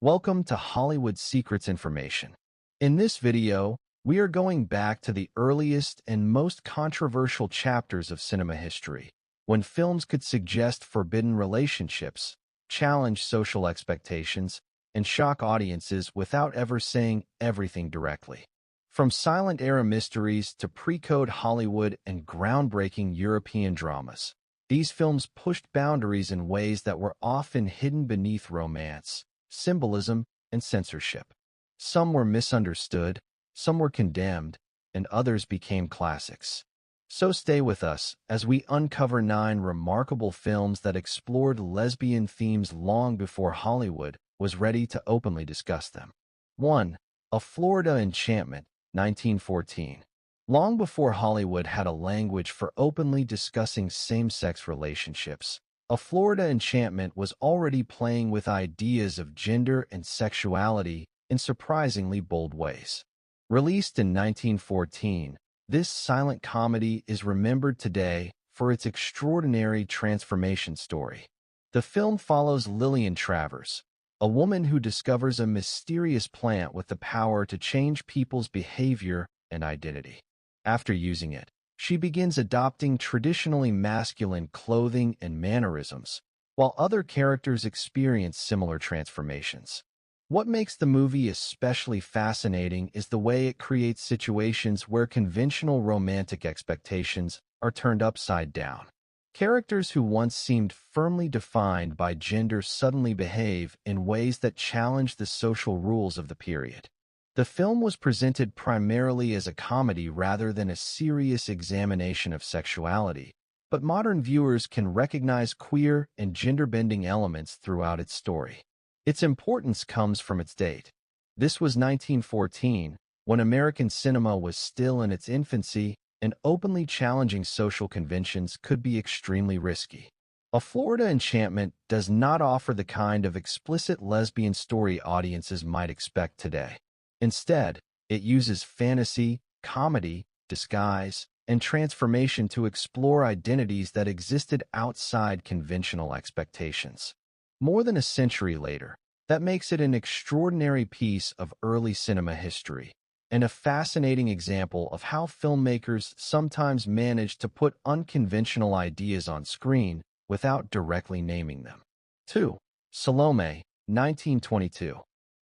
Welcome to Hollywood Secrets Information. In this video, we are going back to the earliest and most controversial chapters of cinema history, when films could suggest forbidden relationships, challenge social expectations, and shock audiences without ever saying everything directly. From silent-era mysteries to pre-code Hollywood and groundbreaking European dramas, these films pushed boundaries in ways that were often hidden beneath romance, symbolism, and censorship. Some were misunderstood, some were condemned, and others became classics. So stay with us as we uncover 9 remarkable films that explored lesbian themes long before Hollywood was ready to openly discuss them. 1. A Florida Enchantment, 1914. Long before Hollywood had a language for openly discussing same-sex relationships, A Florida Enchantment was already playing with ideas of gender and sexuality in surprisingly bold ways. Released in 1914, this silent comedy is remembered today for its extraordinary transformation story. The film follows Lillian Travers, a woman who discovers a mysterious plant with the power to change people's behavior and identity. After using it, she begins adopting traditionally masculine clothing and mannerisms, while other characters experience similar transformations. What makes the movie especially fascinating is the way it creates situations where conventional romantic expectations are turned upside down. Characters who once seemed firmly defined by gender suddenly behave in ways that challenge the social rules of the period. The film was presented primarily as a comedy rather than a serious examination of sexuality, but modern viewers can recognize queer and gender-bending elements throughout its story. Its importance comes from its date. This was 1914, when American cinema was still in its infancy, and openly challenging social conventions could be extremely risky. A Florida Enchantment does not offer the kind of explicit lesbian story audiences might expect today. Instead, it uses fantasy, comedy, disguise, and transformation to explore identities that existed outside conventional expectations. More than a century later, that makes it an extraordinary piece of early cinema history, and a fascinating example of how filmmakers sometimes manage to put unconventional ideas on screen without directly naming them. 2. Salome, 1922.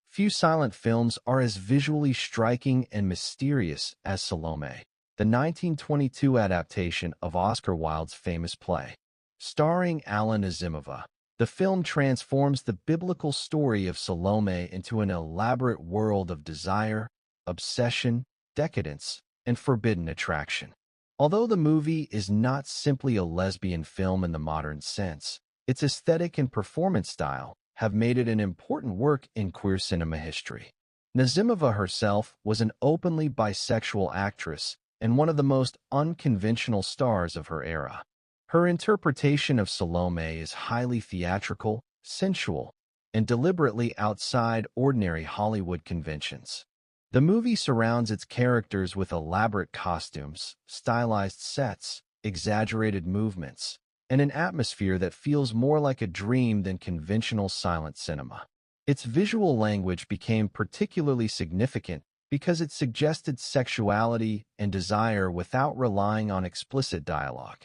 Few silent films are as visually striking and mysterious as Salome, the 1922 adaptation of Oscar Wilde's famous play. Starring Alan Azimova, the film transforms the biblical story of Salome into an elaborate world of desire, obsession, decadence, and forbidden attraction. Although the movie is not simply a lesbian film in the modern sense, its aesthetic and performance style have made it an important work in queer cinema history. Nazimova herself was an openly bisexual actress and one of the most unconventional stars of her era. Her interpretation of Salome is highly theatrical, sensual, and deliberately outside ordinary Hollywood conventions. The movie surrounds its characters with elaborate costumes, stylized sets, exaggerated movements, and an atmosphere that feels more like a dream than conventional silent cinema. Its visual language became particularly significant because it suggested sexuality and desire without relying on explicit dialogue.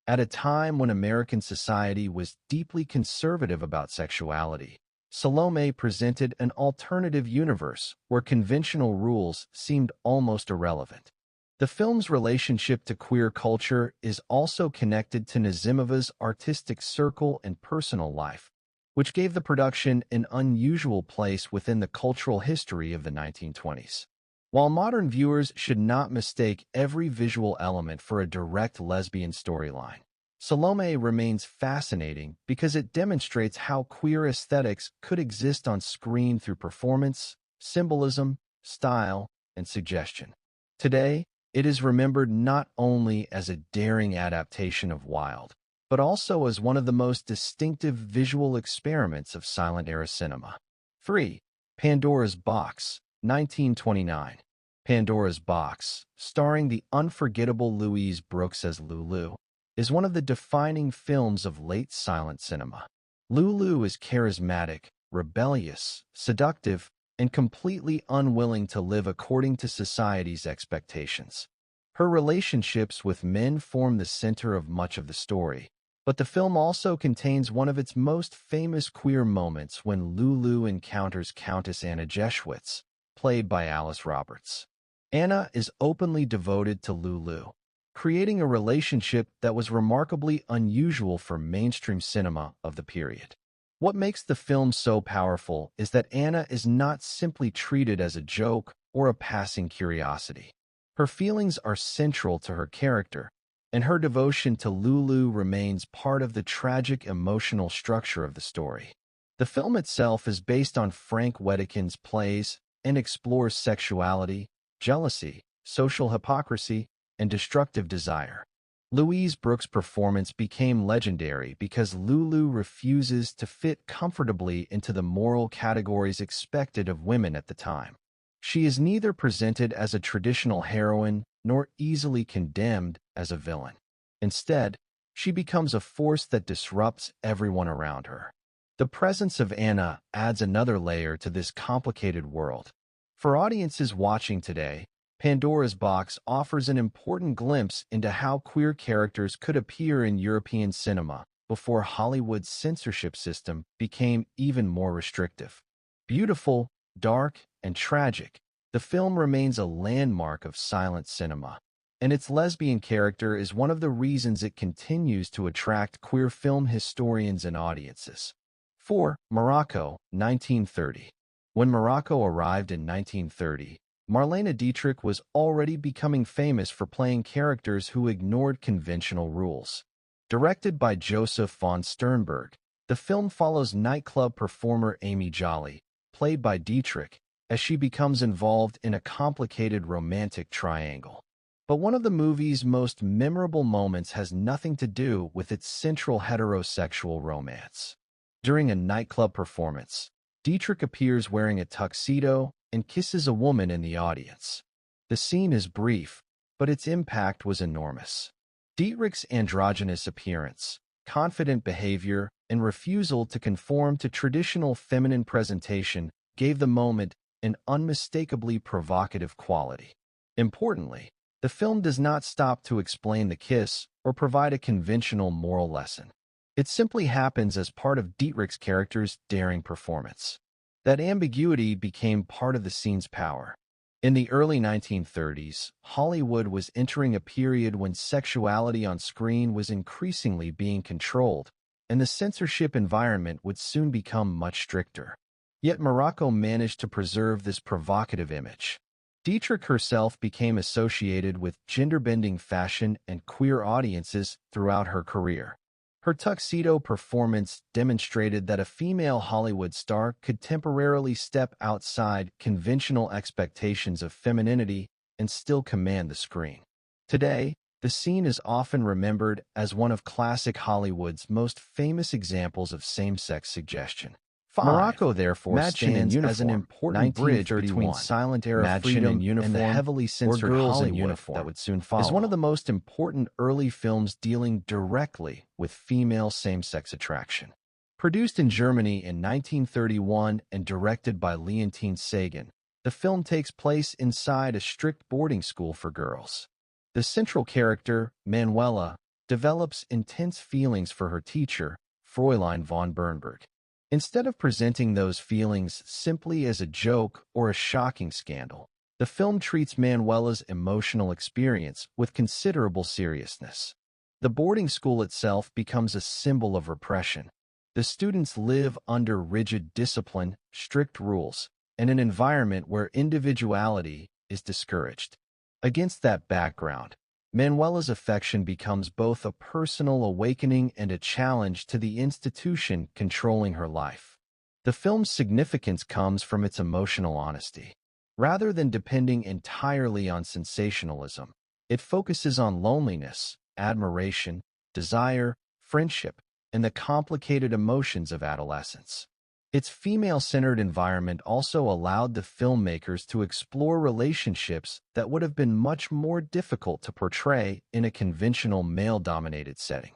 At a time when American society was deeply conservative about sexuality, Salome presented an alternative universe where conventional rules seemed almost irrelevant. The film's relationship to queer culture is also connected to Nazimova's artistic circle and personal life, which gave the production an unusual place within the cultural history of the 1920s. While modern viewers should not mistake every visual element for a direct lesbian storyline, Salome remains fascinating because it demonstrates how queer aesthetics could exist on screen through performance, symbolism, style, and suggestion. Today, it is remembered not only as a daring adaptation of Wilde, but also as one of the most distinctive visual experiments of silent-era cinema. 3. Pandora's Box, 1929. Pandora's Box, starring the unforgettable Louise Brooks as Lulu, is one of the defining films of late silent cinema. Lulu is charismatic, rebellious, seductive, and completely unwilling to live according to society's expectations. Her relationships with men form the center of much of the story, but the film also contains one of its most famous queer moments when Lulu encounters Countess Anna Jeschwitz, played by Alice Roberts. Anna is openly devoted to Lulu, creating a relationship that was remarkably unusual for mainstream cinema of the period. What makes the film so powerful is that Anna is not simply treated as a joke or a passing curiosity. Her feelings are central to her character, and her devotion to Lulu remains part of the tragic emotional structure of the story. The film itself is based on Frank Wedekind's plays and explores sexuality, jealousy, social hypocrisy, and destructive desire. Louise Brooks' performance became legendary because Lulu refuses to fit comfortably into the moral categories expected of women at the time. She is neither presented as a traditional heroine nor easily condemned as a villain. Instead, she becomes a force that disrupts everyone around her. The presence of Anna adds another layer to this complicated world. For audiences watching today, Pandora's Box offers an important glimpse into how queer characters could appear in European cinema before Hollywood's censorship system became even more restrictive. Beautiful, dark, and tragic, the film remains a landmark of silent cinema, and its lesbian character is one of the reasons it continues to attract queer film historians and audiences. 4. Morocco, 1930. When Morocco arrived in 1930, Marlene Dietrich was already becoming famous for playing characters who ignored conventional rules. Directed by Joseph von Sternberg, the film follows nightclub performer Amy Jolly, played by Dietrich, as she becomes involved in a complicated romantic triangle. But one of the movie's most memorable moments has nothing to do with its central heterosexual romance. During a nightclub performance, Dietrich appears wearing a tuxedo and kisses a woman in the audience. The scene is brief, but its impact was enormous. Dietrich's androgynous appearance, confident behavior, and refusal to conform to traditional feminine presentation gave the moment an unmistakably provocative quality. Importantly, the film does not stop to explain the kiss or provide a conventional moral lesson. It simply happens as part of Dietrich's character's daring performance. That ambiguity became part of the scene's power. In the early 1930s, Hollywood was entering a period when sexuality on screen was increasingly being controlled, and the censorship environment would soon become much stricter. Yet Morocco managed to preserve this provocative image. Dietrich herself became associated with gender-bending fashion and queer audiences throughout her career. Her tuxedo performance demonstrated that a female Hollywood star could temporarily step outside conventional expectations of femininity and still command the screen. Today, the scene is often remembered as one of classic Hollywood's most famous examples of same-sex suggestion. 5. Morocco, therefore, stands as an important bridge between silent-era freedom and the heavily censored Hollywood that would soon follow. Is one of the most important early films dealing directly with female same-sex attraction. Produced in Germany in 1931 and directed by Leontine Sagan, the film takes place inside a strict boarding school for girls. The central character, Manuela, develops intense feelings for her teacher, Fräulein von Bernberg. Instead of presenting those feelings simply as a joke or a shocking scandal, the film treats Manuela's emotional experience with considerable seriousness. The boarding school itself becomes a symbol of repression. The students live under rigid discipline, strict rules, and an environment where individuality is discouraged. Against that background, Manuela's affection becomes both a personal awakening and a challenge to the institution controlling her life. The film's significance comes from its emotional honesty. Rather than depending entirely on sensationalism, it focuses on loneliness, admiration, desire, friendship, and the complicated emotions of adolescence. Its female-centered environment also allowed the filmmakers to explore relationships that would have been much more difficult to portray in a conventional male-dominated setting.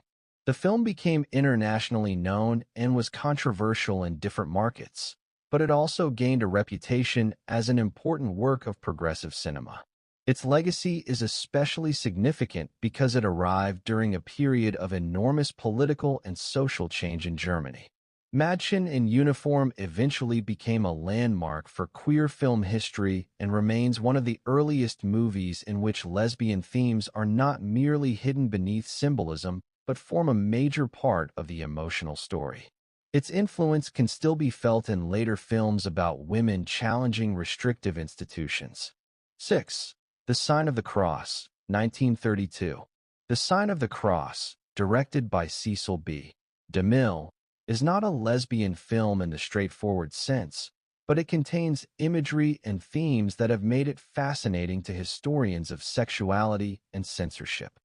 The film became internationally known and was controversial in different markets, but it also gained a reputation as an important work of progressive cinema. Its legacy is especially significant because it arrived during a period of enormous political and social change in Germany. Mädchen in Uniform eventually became a landmark for queer film history and remains one of the earliest movies in which lesbian themes are not merely hidden beneath symbolism, but form a major part of the emotional story. Its influence can still be felt in later films about women challenging restrictive institutions. 6. The Sign of the Cross, 1932. The Sign of the Cross, directed by Cecil B. DeMille, is not a lesbian film in the straightforward sense, but it contains imagery and themes that have made it fascinating to historians of sexuality and censorship.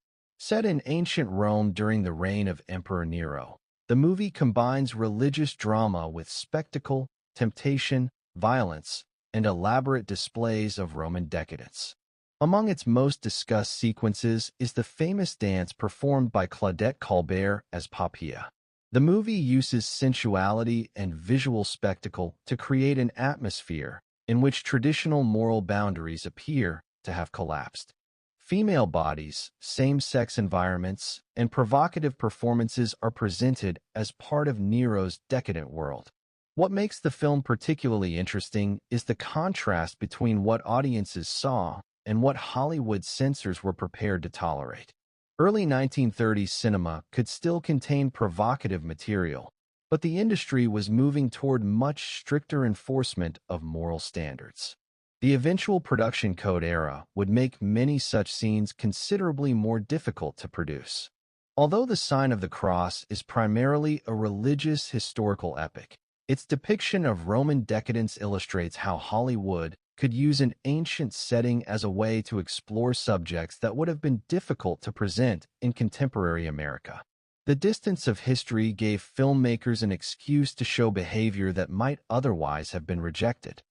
Set in ancient Rome during the reign of Emperor Nero, the movie combines religious drama with spectacle, temptation, violence, and elaborate displays of Roman decadence. Among its most discussed sequences is the famous dance performed by Claudette Colbert as Poppaea. The movie uses sensuality and visual spectacle to create an atmosphere in which traditional moral boundaries appear to have collapsed. Female bodies, same-sex environments, and provocative performances are presented as part of Nero's decadent world. What makes the film particularly interesting is the contrast between what audiences saw and what Hollywood censors were prepared to tolerate. Early 1930s cinema could still contain provocative material, but the industry was moving toward much stricter enforcement of moral standards. The eventual production code era would make many such scenes considerably more difficult to produce. Although The Sign of the Cross is primarily a religious historical epic, its depiction of Roman decadence illustrates how Hollywood could use an ancient setting as a way to explore subjects that would have been difficult to present in contemporary America. The distance of history gave filmmakers an excuse to show behavior that might otherwise have been rejected.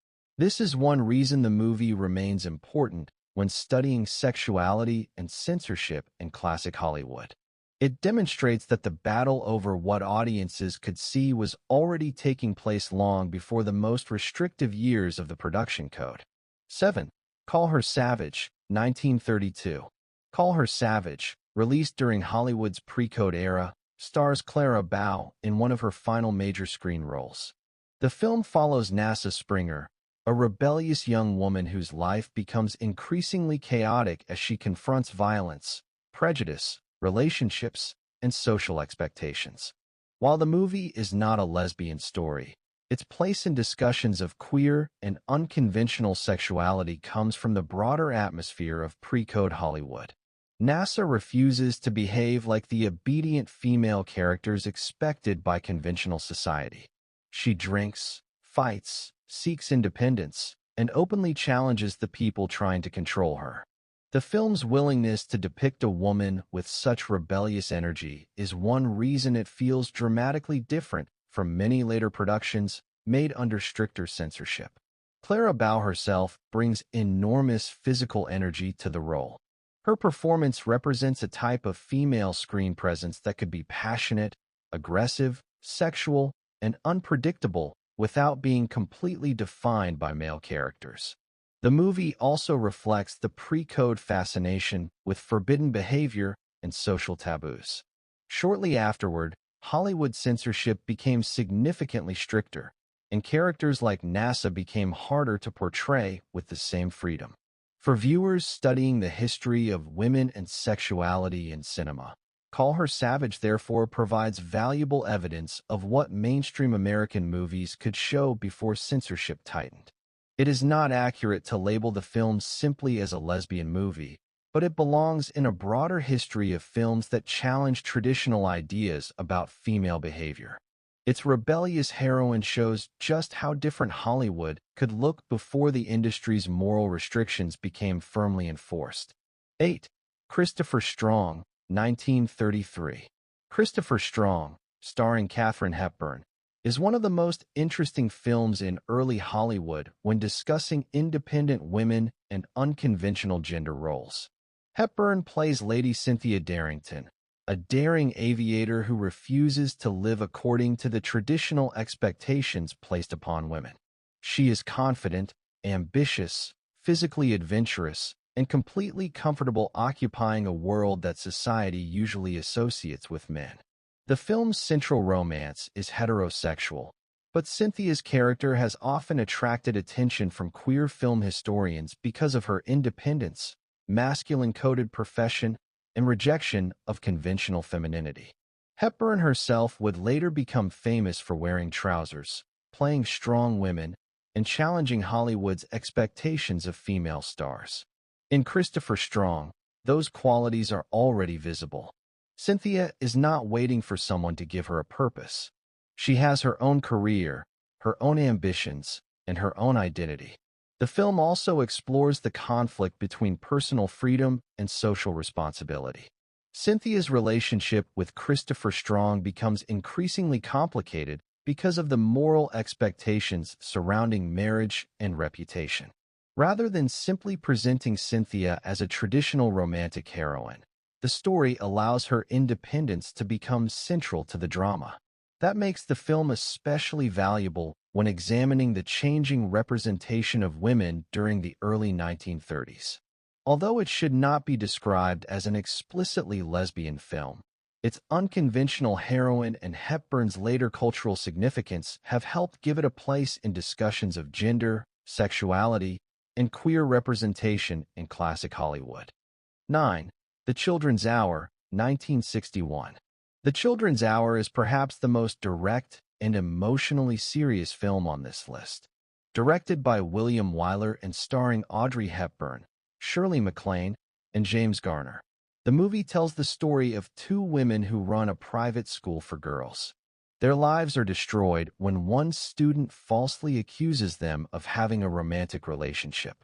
This is one reason the movie remains important when studying sexuality and censorship in classic Hollywood. It demonstrates that the battle over what audiences could see was already taking place long before the most restrictive years of the production code. 7. Call Her Savage, 1932. Call Her Savage, released during Hollywood's pre-code era, stars Clara Bow in one of her final major screen roles. The film follows Nasa Springer, a rebellious young woman whose life becomes increasingly chaotic as she confronts violence, prejudice, relationships, and social expectations. While the movie is not a lesbian story, its place in discussions of queer and unconventional sexuality comes from the broader atmosphere of pre-code Hollywood. NASA refuses to behave like the obedient female characters expected by conventional society. She drinks, fights, seeks independence, and openly challenges the people trying to control her. The film's willingness to depict a woman with such rebellious energy is one reason it feels dramatically different from many later productions made under stricter censorship. Clara Bow herself brings enormous physical energy to the role. Her performance represents a type of female screen presence that could be passionate, aggressive, sexual, and unpredictable without being completely defined by male characters. The movie also reflects the pre-code fascination with forbidden behavior and social taboos. Shortly afterward, Hollywood censorship became significantly stricter, and characters like NASA became harder to portray with the same freedom. For viewers studying the history of women and sexuality in cinema, Call Her Savage therefore provides valuable evidence of what mainstream American movies could show before censorship tightened. It is not accurate to label the film simply as a lesbian movie, but it belongs in a broader history of films that challenge traditional ideas about female behavior. Its rebellious heroine shows just how different Hollywood could look before the industry's moral restrictions became firmly enforced. 8. Christopher Strong, 1933. Christopher Strong, starring Katharine Hepburn, is one of the most interesting films in early Hollywood when discussing independent women and unconventional gender roles. Hepburn plays Lady Cynthia Darrington, a daring aviator who refuses to live according to the traditional expectations placed upon women. She is confident, ambitious, physically adventurous, and completely comfortable occupying a world that society usually associates with men. The film's central romance is heterosexual, but Cynthia's character has often attracted attention from queer film historians because of her independence, masculine-coded profession, and rejection of conventional femininity. Hepburn herself would later become famous for wearing trousers, playing strong women, and challenging Hollywood's expectations of female stars. In Christopher Strong, those qualities are already visible. Cynthia is not waiting for someone to give her a purpose. She has her own career, her own ambitions, and her own identity. The film also explores the conflict between personal freedom and social responsibility. Cynthia's relationship with Christopher Strong becomes increasingly complicated because of the moral expectations surrounding marriage and reputation. Rather than simply presenting Cynthia as a traditional romantic heroine, the story allows her independence to become central to the drama. That makes the film especially valuable when examining the changing representation of women during the early 1930s. Although it should not be described as an explicitly lesbian film, its unconventional heroine and Hepburn's later cultural significance have helped give it a place in discussions of gender, sexuality, and queer representation in classic Hollywood. 9. The Children's Hour, 1961. The Children's Hour is perhaps the most direct and emotionally serious film on this list. Directed by William Wyler and starring Audrey Hepburn, Shirley MacLaine, and James Garner, the movie tells the story of two women who run a private school for girls. Their lives are destroyed when one student falsely accuses them of having a romantic relationship.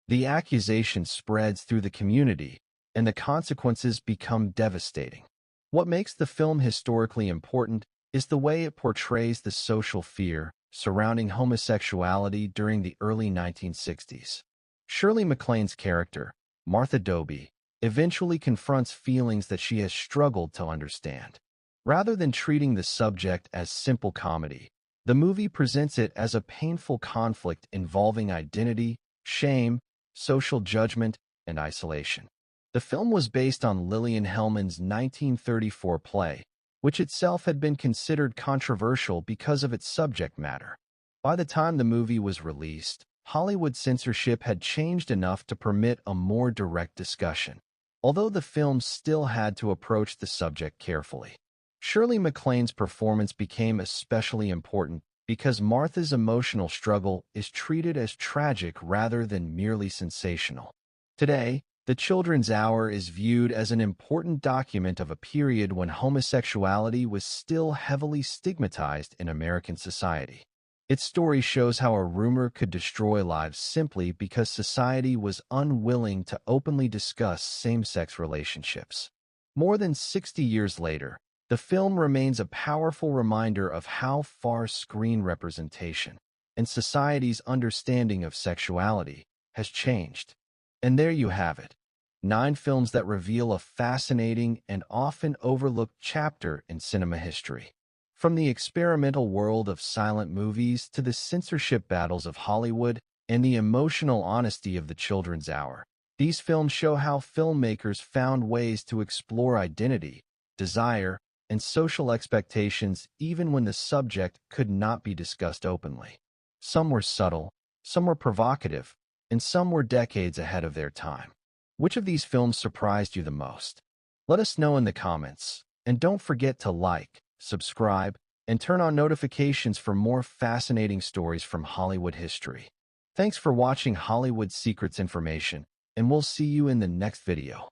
The accusation spreads through the community, and the consequences become devastating. What makes the film historically important is the way it portrays the social fear surrounding homosexuality during the early 1960s. Shirley MacLaine's character, Martha Doby, eventually confronts feelings that she has struggled to understand. Rather than treating the subject as simple comedy, the movie presents it as a painful conflict involving identity, shame, social judgment, and isolation. The film was based on Lillian Hellman's 1934 play, which itself had been considered controversial because of its subject matter. By the time the movie was released, Hollywood censorship had changed enough to permit a more direct discussion, although the film still had to approach the subject carefully. Shirley MacLaine's performance became especially important because Martha's emotional struggle is treated as tragic rather than merely sensational. Today, The Children's Hour is viewed as an important document of a period when homosexuality was still heavily stigmatized in American society. Its story shows how a rumor could destroy lives simply because society was unwilling to openly discuss same-sex relationships. More than 60 years later, the film remains a powerful reminder of how far screen representation and society's understanding of sexuality has changed. And there you have it. 9 films that reveal a fascinating and often overlooked chapter in cinema history. From the experimental world of silent movies to the censorship battles of Hollywood and the emotional honesty of The Children's Hour, these films show how filmmakers found ways to explore identity, desire, and social expectations even when the subject could not be discussed openly. Some were subtle, some were provocative, and some were decades ahead of their time. Which of these films surprised you the most? Let us know in the comments, and don't forget to like, subscribe, and turn on notifications for more fascinating stories from Hollywood history. Thanks for watching Hollywood Secrets Information, and we'll see you in the next video.